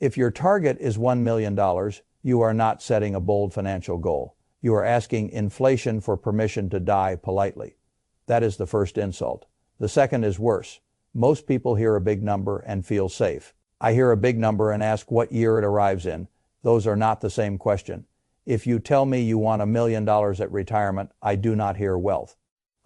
If your target is $1 million, you are not setting a bold financial goal. You are asking inflation for permission to die politely. That is the first insult. The second is worse. Most people hear a big number and feel safe. I hear a big number and ask what year it arrives in. Those are not the same question. If you tell me you want $1 million at retirement, I do not hear wealth.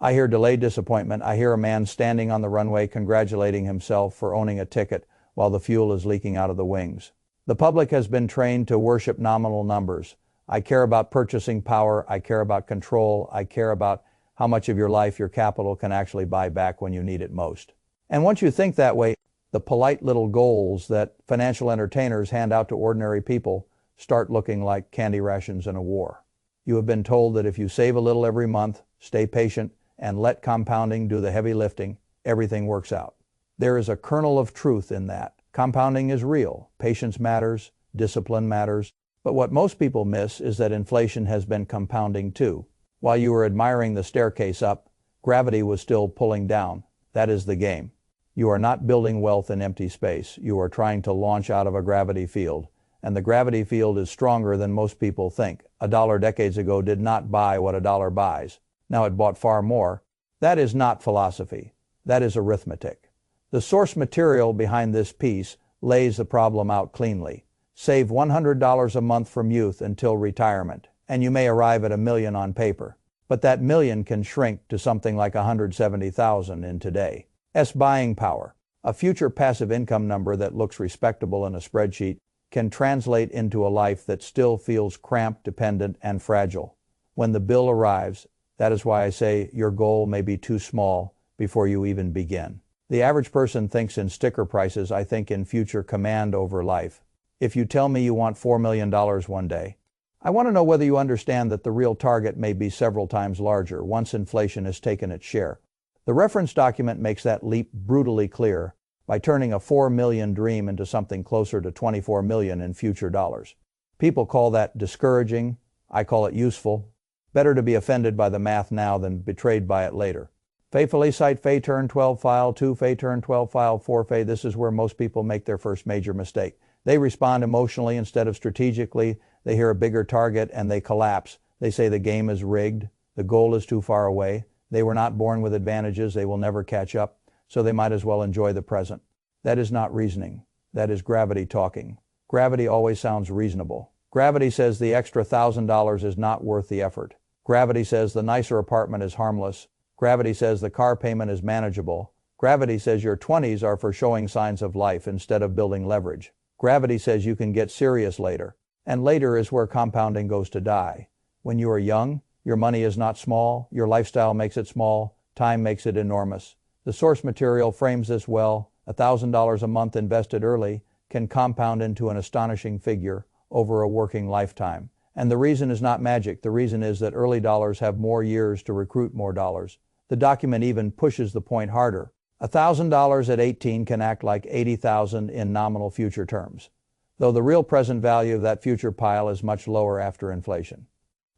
I hear delayed disappointment. I hear a man standing on the runway congratulating himself for owning a ticket while the fuel is leaking out of the wings. The public has been trained to worship nominal numbers. I care about purchasing power. I care about control. I care about how much of your life your capital can actually buy back when you need it most. And once you think that way, the polite little goals that financial entertainers hand out to ordinary people start looking like candy rations in a war. You have been told that if you save a little every month, stay patient, and let compounding do the heavy lifting, everything works out. There is a kernel of truth in that. Compounding is real. Patience matters. Discipline matters. But what most people miss is that inflation has been compounding too. While you were admiring the staircase up, gravity was still pulling down. That is the game. You are not building wealth in empty space. You are trying to launch out of a gravity field. And the gravity field is stronger than most people think. A dollar decades ago did not buy what a dollar buys. Now it bought far more. That is not philosophy. That is arithmetic. The source material behind this piece lays the problem out cleanly. Save $100 a month from youth until retirement, and you may arrive at $1 million on paper. But that million can shrink to something like $170,000 in today's buying power. A future passive income number that looks respectable in a spreadsheet can translate into a life that still feels cramped, dependent, and fragile. When the bill arrives, that is why I say your goal may be too small before you even begin. The average person thinks in sticker prices. I think in future command over life. If you tell me you want $4 million one day, I want to know whether you understand that the real target may be several times larger once inflation has taken its share. The reference document makes that leap brutally clear by turning a $4 million dream into something closer to $24 million in future dollars. People call that discouraging. I call it useful. Better to be offended by the math now than betrayed by it later. Faithfully cite Fay turn 12 file 2, Fay turn 12 file 4 Fay. This is where most people make their first major mistake. They respond emotionally instead of strategically. They hear a bigger target and they collapse. They say the game is rigged. The goal is too far away. They were not born with advantages. They will never catch up. So they might as well enjoy the present. That is not reasoning. That is gravity talking. Gravity always sounds reasonable. Gravity says the extra $1,000 is not worth the effort. Gravity says the nicer apartment is harmless. Gravity says the car payment is manageable. Gravity says your 20s are for showing signs of life instead of building leverage. Gravity says you can get serious later. And later is where compounding goes to die. When you are young, your money is not small. Your lifestyle makes it small. Time makes it enormous. The source material frames this well. $1,000 a month invested early can compound into an astonishing figure over a working lifetime. And the reason is not magic. The reason is that early dollars have more years to recruit more dollars. The document even pushes the point harder. $1,000 at 18 can act like $80,000 in nominal future terms, though the real present value of that future pile is much lower after inflation.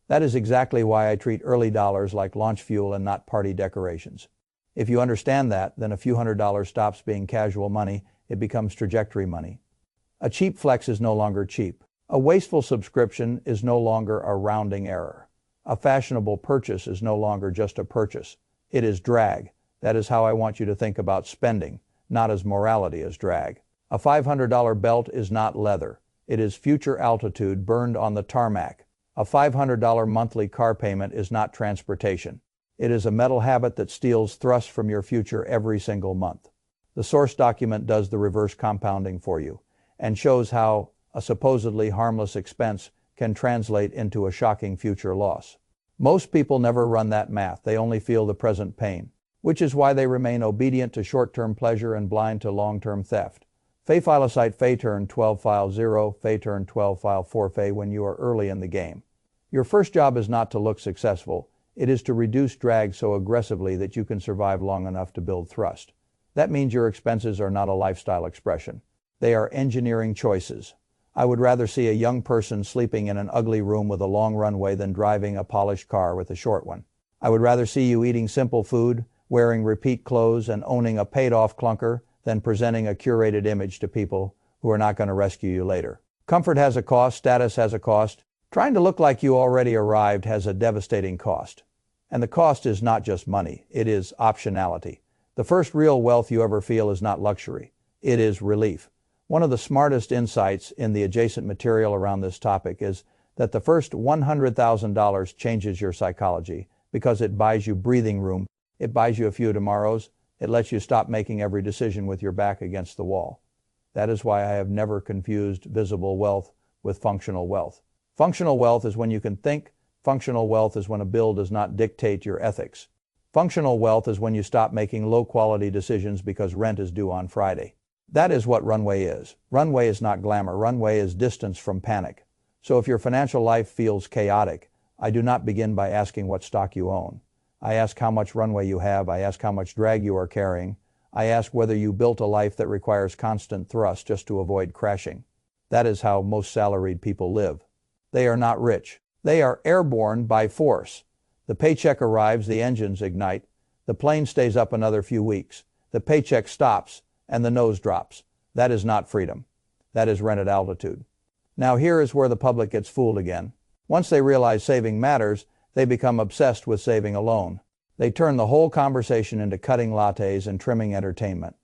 That is exactly why I treat early dollars like launch fuel and not party decorations. If you understand that, then a few $100s stops being casual money. It becomes trajectory money. A cheap flex is no longer cheap. A wasteful subscription is no longer a rounding error. A fashionable purchase is no longer just a purchase. It is drag. That is how I want you to think about spending, not as morality as drag. A $500 belt is not leather. It is future altitude burned on the tarmac. A $500 monthly car payment is not transportation. It is a mental habit that steals thrust from your future every single month. The source document does the reverse compounding for you and shows how a supposedly harmless expense can translate into a shocking future loss. Most people never run that math. They only feel the present pain, which is why they remain obedient to short-term pleasure and blind to long-term theft. Fay file a site Fay turn 12 file 0, Fay turn 12 file 4 Fay when you are early in the game. Your first job is not to look successful. It is to reduce drag so aggressively that you can survive long enough to build thrust. That means your expenses are not a lifestyle expression. They are engineering choices. I would rather see a young person sleeping in an ugly room with a long runway than driving a polished car with a short one. I would rather see you eating simple food, wearing repeat clothes, and owning a paid-off clunker than presenting a curated image to people who are not going to rescue you later. Comfort has a cost, status has a cost. Trying to look like you already arrived has a devastating cost. And the cost is not just money, it is optionality. The first real wealth you ever feel is not luxury, it is relief. One of the smartest insights in the adjacent material around this topic is that the first $100,000 changes your psychology because it buys you breathing room, it buys you a few tomorrows, it lets you stop making every decision with your back against the wall. That is why I have never confused visible wealth with functional wealth. Functional wealth is when you can think. Functional wealth is when a bill does not dictate your ethics. Functional wealth is when you stop making low-quality decisions because rent is due on Friday. That is what runway is. Runway is not glamour. Runway is distance from panic. So if your financial life feels chaotic, I do not begin by asking what stock you own. I ask how much runway you have. I ask how much drag you are carrying. I ask whether you built a life that requires constant thrust just to avoid crashing. That is how most salaried people live. They are not rich. They are airborne by force. The paycheck arrives, the engines ignite, the plane stays up another few weeks, the paycheck stops, and the nose drops. That is not freedom. That is rented altitude. Now here is where the public gets fooled again. Once they realize saving matters, they become obsessed with saving alone. They turn the whole conversation into cutting lattes and trimming entertainment.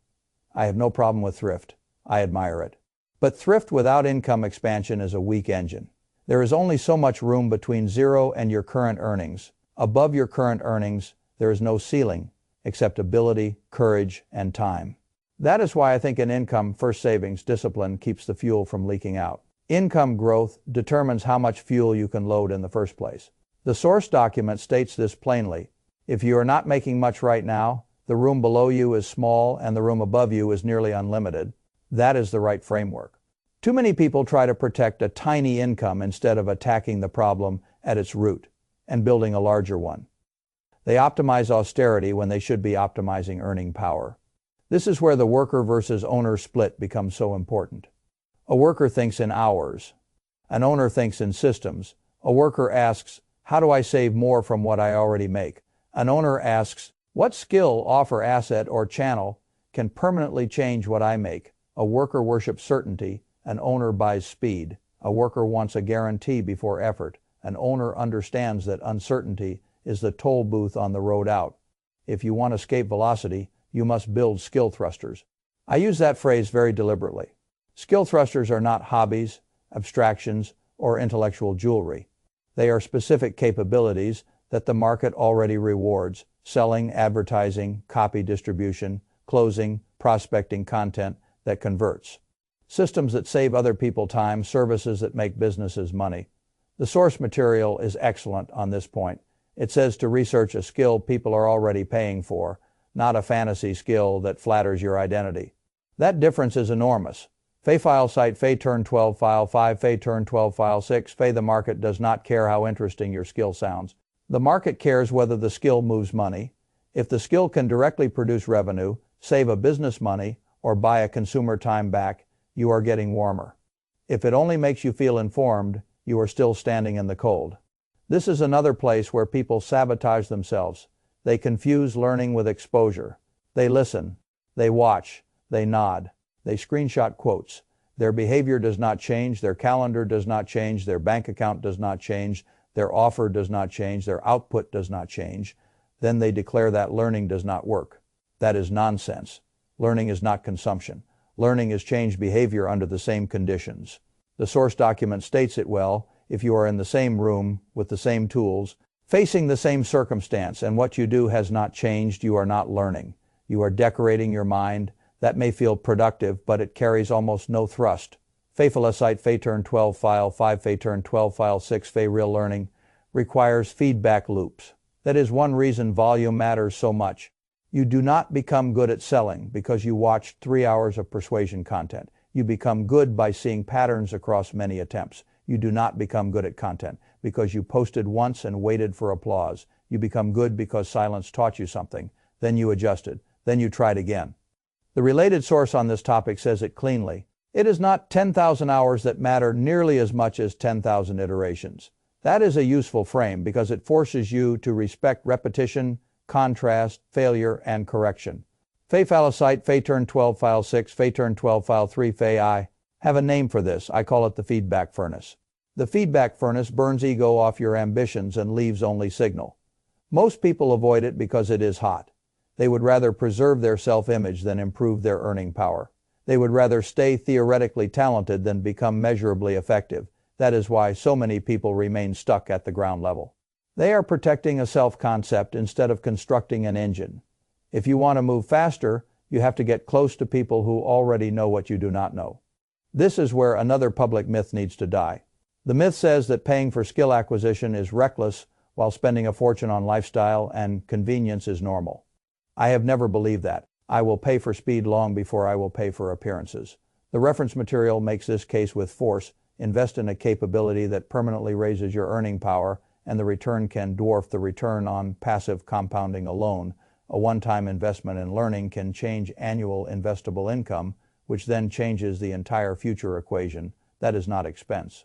I have no problem with thrift. I admire it. But thrift without income expansion is a weak engine. There is only so much room between zero and your current earnings. Above your current earnings, there is no ceiling except ability, courage, and time. That is why I think an income-first savings discipline keeps the fuel from leaking out. Income growth determines how much fuel you can load in the first place. The source document states this plainly. If you are not making much right now, the room below you is small and the room above you is nearly unlimited. That is the right framework. Too many people try to protect a tiny income instead of attacking the problem at its root and building a larger one. They optimize austerity when they should be optimizing earning power. This is where the worker versus owner split becomes so important. A worker thinks in hours. An owner thinks in systems. A worker asks, how do I save more from what I already make? An owner asks, what skill, offer, asset, or channel can permanently change what I make? A worker worships certainty. An owner buys speed. A worker wants a guarantee before effort. An owner understands that uncertainty is the toll booth on the road out. If you want escape velocity, you must build skill thrusters. I use that phrase very deliberately. Skill thrusters are not hobbies, abstractions, or intellectual jewelry. They are specific capabilities that the market already rewards: selling, advertising, copy distribution, closing, prospecting content that converts. Systems that save other people time, services that make businesses money. The source material is excellent on this point. It says to research a skill people are already paying for, not a fantasy skill that flatters your identity. That difference is enormous. Fay file site, Fay turn 12 file 5, Fay turn 12 file 6, Fay the market does not care how interesting your skill sounds. The market cares whether the skill moves money. If the skill can directly produce revenue, save a business money, or buy a consumer time back, you are getting warmer. If it only makes you feel informed, you are still standing in the cold. This is another place where people sabotage themselves. They confuse learning with exposure. They listen, they watch, they nod, they screenshot quotes. Their behavior does not change, their calendar does not change, their bank account does not change, their offer does not change, their output does not change. Then they declare that learning does not work. That is nonsense. Learning is not consumption. Learning is changed behavior under the same conditions. The source document states it well. If you are in the same room with the same tools, facing the same circumstance, and what you do has not changed, you are not learning. You are decorating your mind. That may feel productive, but it carries almost no thrust. Fay site, Fay turn 12 file 5, Fay turn 12 file 6, Fay real learning requires feedback loops. That is one reason volume matters so much. You do not become good at selling because you watched 3 hours of persuasion content. You become good by seeing patterns across many attempts. You do not become good at content because you posted once and waited for applause. You become good because silence taught you something. Then you adjusted. Then you tried again. The related source on this topic says it cleanly. It is not 10,000 hours that matter nearly as much as 10,000 iterations. That is a useful frame because it forces you to respect repetition, contrast, failure, and correction. Fay file site, Fay turn 12 file 6, Fay turn 12 file 3, Fay I. Have a name for this. I call it the feedback furnace. The feedback furnace burns ego off your ambitions and leaves only signal. Most people avoid it because it is hot. They would rather preserve their self-image than improve their earning power. They would rather stay theoretically talented than become measurably effective. That is why so many people remain stuck at the ground level. They are protecting a self-concept instead of constructing an engine. If you want to move faster, you have to get close to people who already know what you do not know. This is where another public myth needs to die. The myth says that paying for skill acquisition is reckless while spending a fortune on lifestyle and convenience is normal. I have never believed that. I will pay for speed long before I will pay for appearances. The reference material makes this case with force. Invest in a capability that permanently raises your earning power, and the return can dwarf the return on passive compounding alone. A one-time investment in learning can change annual investable income, which then changes the entire future equation. That is not expense.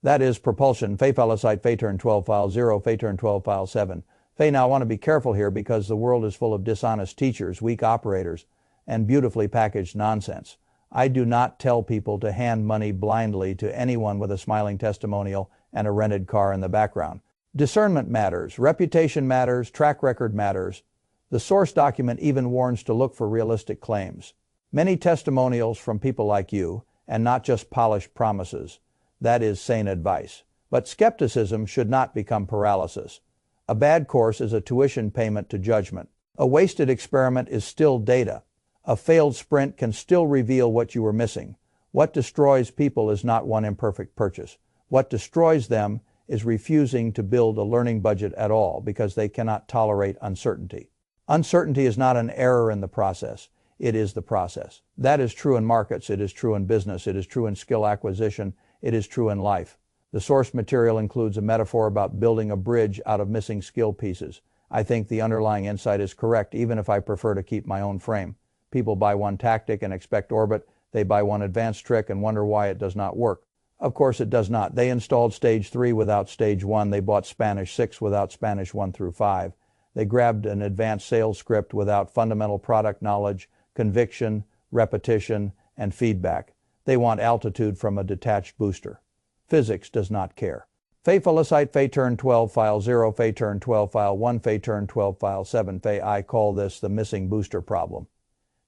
That is propulsion. Fay Falasite, Fay turn 12 file 0, Fay turn 12 file 7. Fay, now I want to be careful here because the world is full of dishonest teachers, weak operators, and beautifully packaged nonsense. I do not tell people to hand money blindly to anyone with a smiling testimonial and a rented car in the background. Discernment matters, reputation matters, track record matters. The source document even warns to look for realistic claims. Many testimonials from people like you, and not just polished promises. That is sane advice. But skepticism should not become paralysis. A bad course is a tuition payment to judgment. A wasted experiment is still data. A failed sprint can still reveal what you were missing. What destroys people is not one imperfect purchase. What destroys them is refusing to build a learning budget at all because they cannot tolerate uncertainty. Uncertainty is not an error in the process. It is the process. That is true in markets. It is true in business. It is true in skill acquisition. It is true in life. The source material includes a metaphor about building a bridge out of missing skill pieces. I think the underlying insight is correct, even if I prefer to keep my own frame. People buy one tactic and expect orbit. They buy one advanced trick and wonder why it does not work. Of course it does not. They installed stage 3 without stage 1. They bought Spanish 6 without Spanish 1 through 5. They grabbed an advanced sales script without fundamental product knowledge, conviction, repetition, and feedback. They want altitude from a detached booster. Physics does not care. Fay Felicite, Fay turn 12 file 0, Fay turn 12 file 1, Fay turn 12 file 7. Fay, I call this the missing booster problem.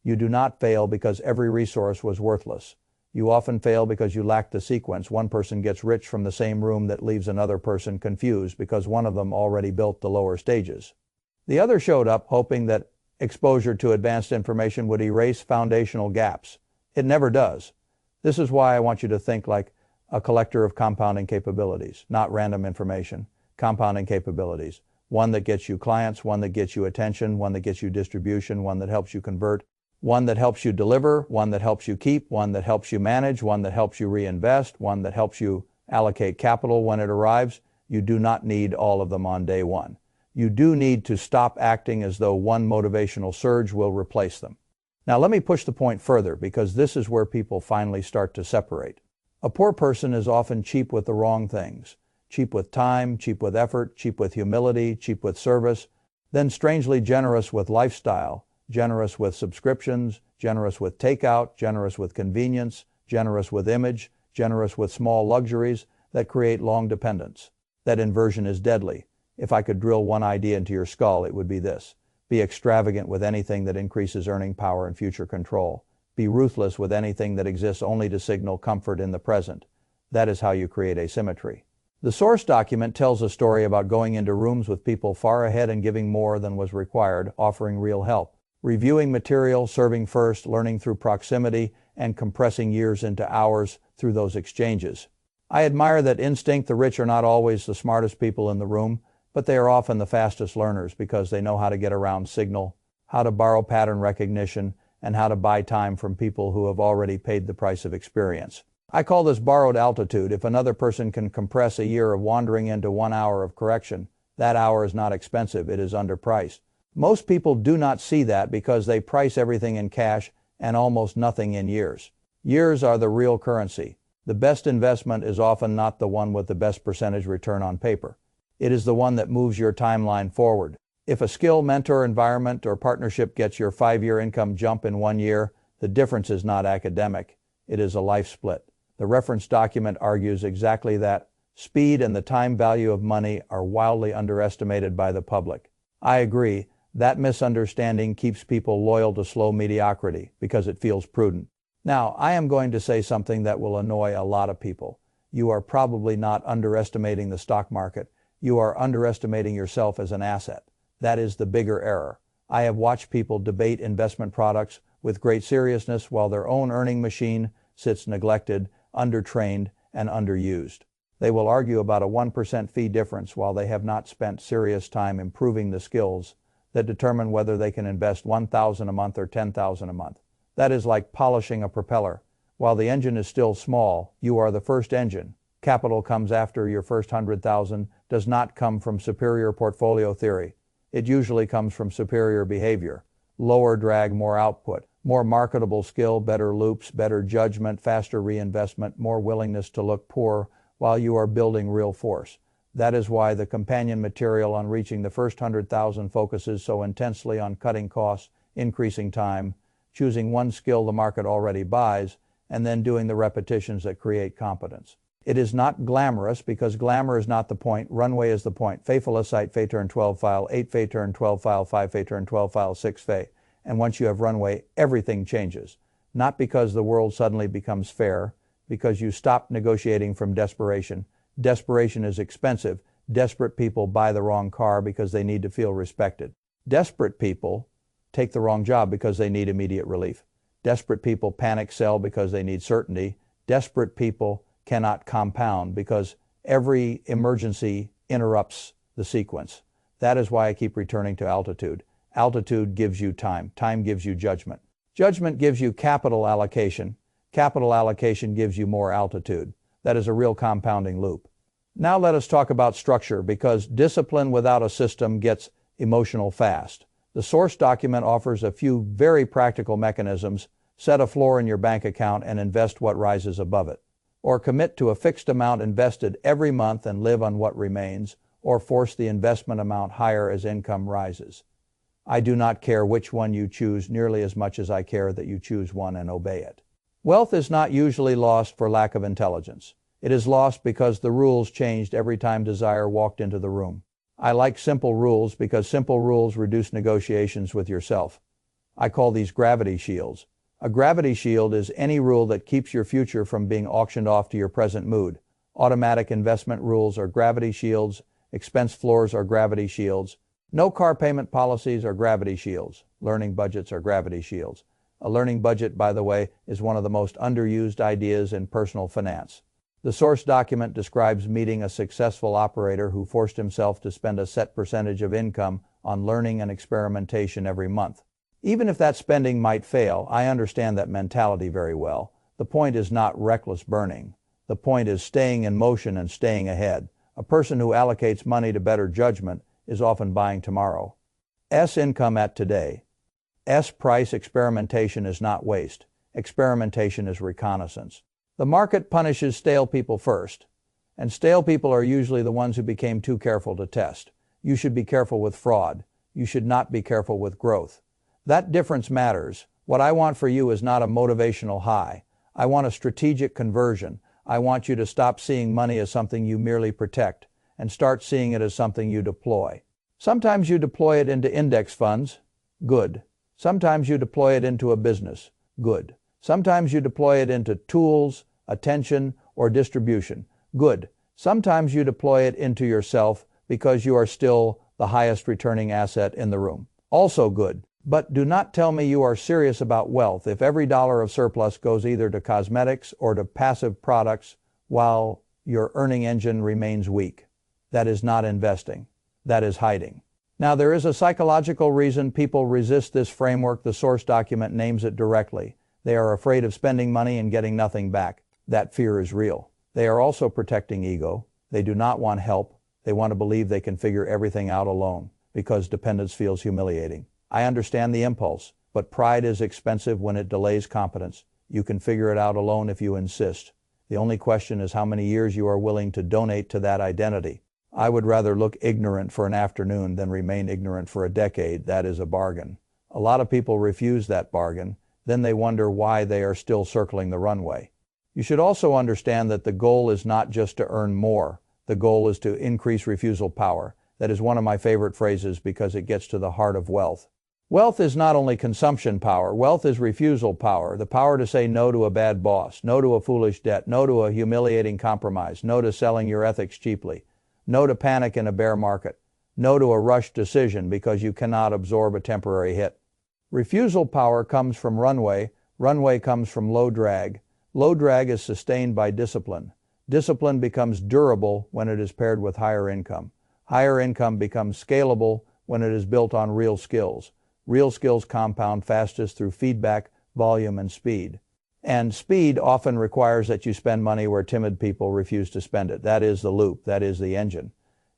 You do not fail because every resource was worthless. You often fail because you lack the sequence. One person gets rich from the same room that leaves another person confused because one of them already built the lower stages. The other showed up hoping that exposure to advanced information would erase foundational gaps. It never does. This is why I want you to think like a collector of compounding capabilities, not random information. Compounding capabilities. One that gets you clients, one that gets you attention, one that gets you distribution, one that helps you convert, one that helps you deliver, one that helps you keep, one that helps you manage, one that helps you reinvest, one that helps you allocate capital when it arrives. You do not need all of them on day one. You do need to stop acting as though one motivational surge will replace them. Now let me push the point further because this is where people finally start to separate. A poor person is often cheap with the wrong things. Cheap with time, cheap with effort, cheap with humility, cheap with service, then strangely generous with lifestyle, generous with subscriptions, generous with takeout, generous with convenience, generous with image, generous with small luxuries that create long dependence. That inversion is deadly. If I could drill one idea into your skull, it would be this. Be extravagant with anything that increases earning power and future control. Be ruthless with anything that exists only to signal comfort in the present. That is how you create asymmetry. The source document tells a story about going into rooms with people far ahead and giving more than was required, offering real help. Reviewing material, serving first, learning through proximity, and compressing years into hours through those exchanges. I admire that instinct. The rich are not always the smartest people in the room, but they are often the fastest learners because they know how to get around signal, how to borrow pattern recognition, and how to buy time from people who have already paid the price of experience. I call this borrowed altitude. If another person can compress a year of wandering into 1 hour of correction, that hour is not expensive, it is underpriced. Most people do not see that because they price everything in cash and almost nothing in years. Years are the real currency. The best investment is often not the one with the best percentage return on paper. It is the one that moves your timeline forward. If a skill, mentor, environment, or partnership gets your 5-year income jump in 1 year, the difference is not academic. It is a life split. The reference document argues exactly that. Speed and the time value of money are wildly underestimated by the public. I agree. That misunderstanding keeps people loyal to slow mediocrity because it feels prudent. Now, I am going to say something that will annoy a lot of people. You are probably not underestimating the stock market. You are underestimating yourself as an asset. That is the bigger error. I have watched people debate investment products with great seriousness while their own earning machine sits neglected, undertrained, and underused. They will argue about a 1% fee difference while they have not spent serious time improving the skills that determine whether they can invest $1,000 a month or $10,000 a month. That is like polishing a propeller. While the engine is still small, you are the first engine. Capital comes after your first 100,000 does not come from superior portfolio theory. It usually comes from superior behavior. Lower drag, more output, more marketable skill, better loops, better judgment, faster reinvestment, more willingness to look poor while you are building real force. That is why the companion material on reaching the first 100,000 focuses so intensely on cutting costs, increasing time, choosing one skill the market already buys, and then doing the repetitions that create competence. It is not glamorous because glamour is not the point. Runway is the point. Fay Felicite, Fay turn 12 file, 8 Fay turn 12 file, 5 Fay turn 12 file, 6 Fay. And once you have runway, everything changes. Not because the world suddenly becomes fair, because you stop negotiating from desperation. Desperation is expensive. Desperate people buy the wrong car because they need to feel respected. Desperate people take the wrong job because they need immediate relief. Desperate people panic sell because they need certainty. Desperate people cannot compound because every emergency interrupts the sequence. That is why I keep returning to altitude. Altitude gives you time. Time gives you judgment. Judgment gives you capital allocation. Capital allocation gives you more altitude. That is a real compounding loop. Now let us talk about structure, because discipline without a system gets emotional fast. The source document offers a few very practical mechanisms. Set a floor in your bank account and invest what rises above it. Or commit to a fixed amount invested every month and live on what remains, or force the investment amount higher as income rises. I do not care which one you choose nearly as much as I care that you choose one and obey it. Wealth is not usually lost for lack of intelligence. It is lost because the rules changed every time desire walked into the room. I like simple rules because simple rules reduce negotiations with yourself. I call these gravity shields. A gravity shield is any rule that keeps your future from being auctioned off to your present mood. Automatic investment rules are gravity shields. Expense floors are gravity shields. No car payment policies are gravity shields. Learning budgets are gravity shields. A learning budget, by the way, is one of the most underused ideas in personal finance. The source document describes meeting a successful operator who forced himself to spend a set percentage of income on learning and experimentation every month. Even if that spending might fail, I understand that mentality very well. The point is not reckless burning. The point is staying in motion and staying ahead. A person who allocates money to better judgment is often buying tomorrow. S income at today. S price experimentation is not waste. Experimentation is reconnaissance. The market punishes stale people first, and stale people are usually the ones who became too careful to test. You should be careful with fraud. You should not be careful with growth. That difference matters. What I want for you is not a motivational high. I want a strategic conversion. I want you to stop seeing money as something you merely protect and start seeing it as something you deploy. Sometimes you deploy it into index funds. Good. Sometimes you deploy it into a business. Good. Sometimes you deploy it into tools, attention, or distribution. Good. Sometimes you deploy it into yourself because you are still the highest returning asset in the room. Also good. But do not tell me you are serious about wealth if every dollar of surplus goes either to cosmetics or to passive products while your earning engine remains weak. That is not investing. That is hiding. Now, there is a psychological reason people resist this framework. The source document names it directly. They are afraid of spending money and getting nothing back. That fear is real. They are also protecting ego. They do not want help. They want to believe they can figure everything out alone because dependence feels humiliating. I understand the impulse, but pride is expensive when it delays competence. You can figure it out alone if you insist. The only question is how many years you are willing to donate to that identity. I would rather look ignorant for an afternoon than remain ignorant for a decade. That is a bargain. A lot of people refuse that bargain. Then they wonder why they are still circling the runway. You should also understand that the goal is not just to earn more. The goal is to increase refusal power. That is one of my favorite phrases because it gets to the heart of wealth. Wealth is not only consumption power, wealth is refusal power, the power to say no to a bad boss, no to a foolish debt, no to a humiliating compromise, no to selling your ethics cheaply, no to panic in a bear market, no to a rushed decision because you cannot absorb a temporary hit. Refusal power comes from runway. Runway comes from low drag. Low drag is sustained by discipline. Discipline becomes durable when it is paired with higher income. Higher income becomes scalable when it is built on real skills. Real skills compound fastest through feedback, volume, and speed. And speed often requires that you spend money where timid people refuse to spend it. That is the loop. That is the engine.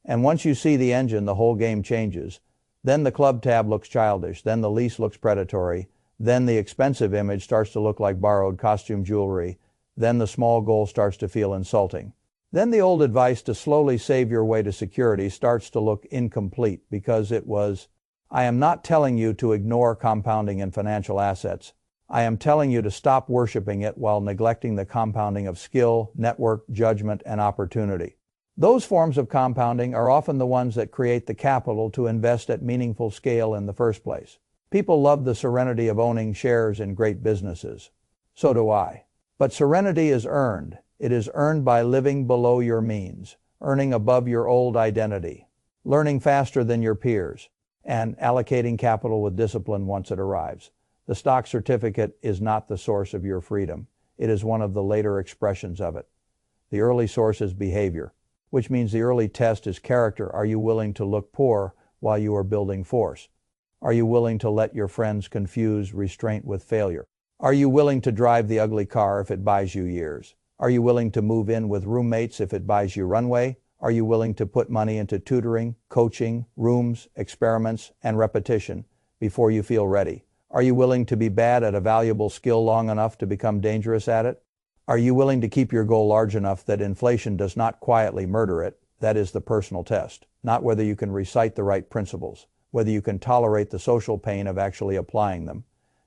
And once you see the engine, the whole game changes. Then the club tab looks childish. Then the lease looks predatory. Then the expensive image starts to look like borrowed costume jewelry. Then the small goal starts to feel insulting. Then the old advice to slowly save your way to security starts to look incomplete because it was, I am not telling you to ignore compounding in financial assets. I am telling you to stop worshiping it while neglecting the compounding of skill, network, judgment, and opportunity. Those forms of compounding are often the ones that create the capital to invest at meaningful scale in the first place. People love the serenity of owning shares in great businesses. So do I. But serenity is earned. It is earned by living below your means, earning above your old identity, learning faster than your peers, and allocating capital with discipline once it arrives. The stock certificate is not the source of your freedom. It is one of the later expressions of it. The early source is behavior, which means the early test is character. Are you willing to look poor while you are building force? Are you willing to let your friends confuse restraint with failure? Are you willing to drive the ugly car if it buys you years? Are you willing to move in with roommates if it buys you runway? Are you willing to put money into tutoring, coaching, rooms, experiments, and repetition before you feel ready? Are you willing to be bad at a valuable skill long enough to become dangerous at it? Are you willing to keep your goal large enough that inflation does not quietly murder it? That is the personal test, not whether you can recite the right principles, whether you can tolerate the social pain of actually applying them.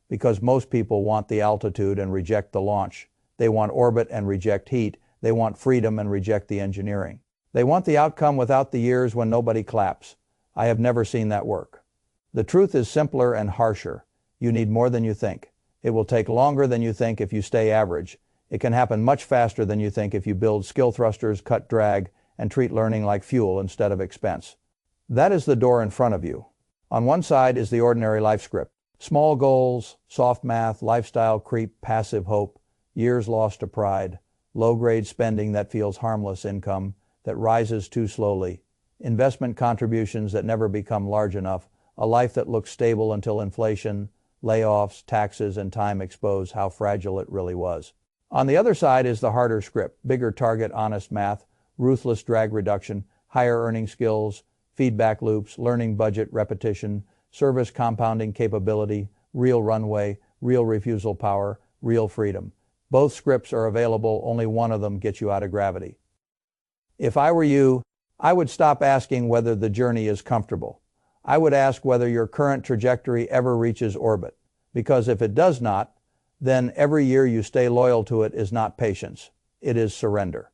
Because most people want the altitude and reject the launch. They want orbit and reject heat. They want freedom and reject the engineering. They want the outcome without the years when nobody claps. I have never seen that work. The truth is simpler and harsher. You need more than you think. It will take longer than you think if you stay average. It can happen much faster than you think if you build skill thrusters, cut drag, and treat learning like fuel instead of expense. That is the door in front of you. On one side is the ordinary life script. Small goals, soft math, lifestyle creep, passive hope, years lost to pride, low-grade spending that feels harmless income, that rises too slowly, investment contributions that never become large enough, a life that looks stable until inflation, layoffs, taxes, and time expose how fragile it really was. On the other side is the harder script, bigger target, honest math, ruthless drag reduction, higher earning skills, feedback loops, learning budget, repetition, service compounding capability, real runway, real refusal power, real freedom. Both scripts are available, only one of them gets you out of gravity. If I were you, I would stop asking whether the journey is comfortable. I would ask whether your current trajectory ever reaches orbit. Because if it does not, then every year you stay loyal to it is not patience. It is surrender.